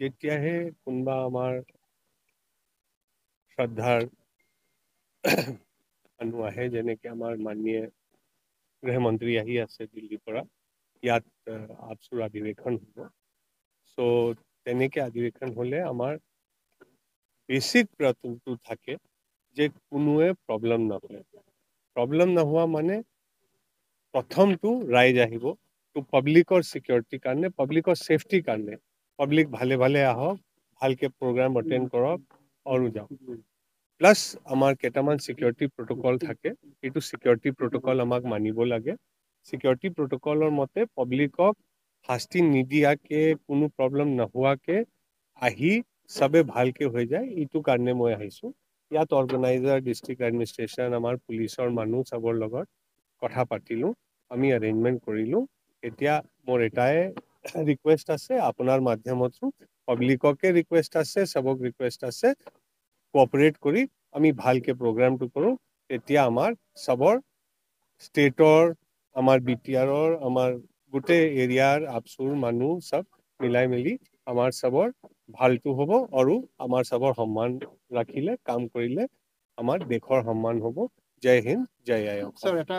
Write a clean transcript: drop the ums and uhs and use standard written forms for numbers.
যেতিয়াহে কোনোবা আমাৰ শ্ৰদ্ধাৰ মানুহ আহে, যেনেকে আমাৰ মাননীয় গৃহমন্ত্ৰী আহি আছে দিল্লীৰ পৰা, ইয়াত আপচুৰ অধিৱেশন হ'ব। চ' তেনেকে অধিৱেশন হ'লে আমাৰ বেছিক প্ৰটোটো থাকে যে কোনোৱে প্ৰব্লেম নহয়। প্ৰব্লেম নোহোৱা মানে প্ৰথমটো ৰাইজ আহিব, ত' পাব্লিকৰ চিকিউৰিটিৰ কাৰণে, পাব্লিকৰ ছেফটিৰ কাৰণে, পাব্লিক ভালে ভালে আহক, ভালকে প্ৰগ্ৰাম এটেণ্ড কৰক আৰু যাওক। প্লাছ আমাৰ কেইটামান চিকিউৰিটি প্ৰট'কল থাকে, সেইটো চিকিউৰিটি প্ৰট'কল আমাক মানিব লাগে। চিকিউৰিটি প্ৰট'কলৰ মতে পাব্লিকক শাস্তি নিদিয়াকে, কোনো প্ৰব্লেম নোহোৱাকে আহি চবে ভালকে হৈ যায়, এইটো কাৰণে মই আহিছো। ইয়াত অৰ্গেনাইজাৰ, ডিষ্ট্ৰিক্ট এডমিনিষ্ট্ৰেশ্যন, আমাৰ পুলিচৰ মানুহ চবৰ লগত কথা পাতিলো, আমি এৰেঞ্জমেন্ট কৰিলো। এতিয়া মোৰ এটাই ৰিকুৱেষ্ট আছে আপোনাৰ মাধ্যমতো, পাব্লিককে ৰিকুৱেষ্ট আছে, চবক ৰিকুৱেষ্ট আছে, কোঅপাৰেট কৰি আমি ভালকে প্ৰগ্ৰামটো কৰো, তেতিয়া আমাৰ চবৰ ষ্টেটৰ, আমাৰ বি টি আৰৰ, আমাৰ গোটেই এৰিয়াৰ আপচুৰ মানুহ চব মিলাই মিলি আমাৰ চবৰ ভালটো হ'ব, আৰু আমাৰ চবৰ সন্মান ৰাখিলে, কাম কৰিলে আমাৰ দেশৰ সন্মান হ'ব। জয় হিন্দ, জয় আই অসম। স্যাৰ এটা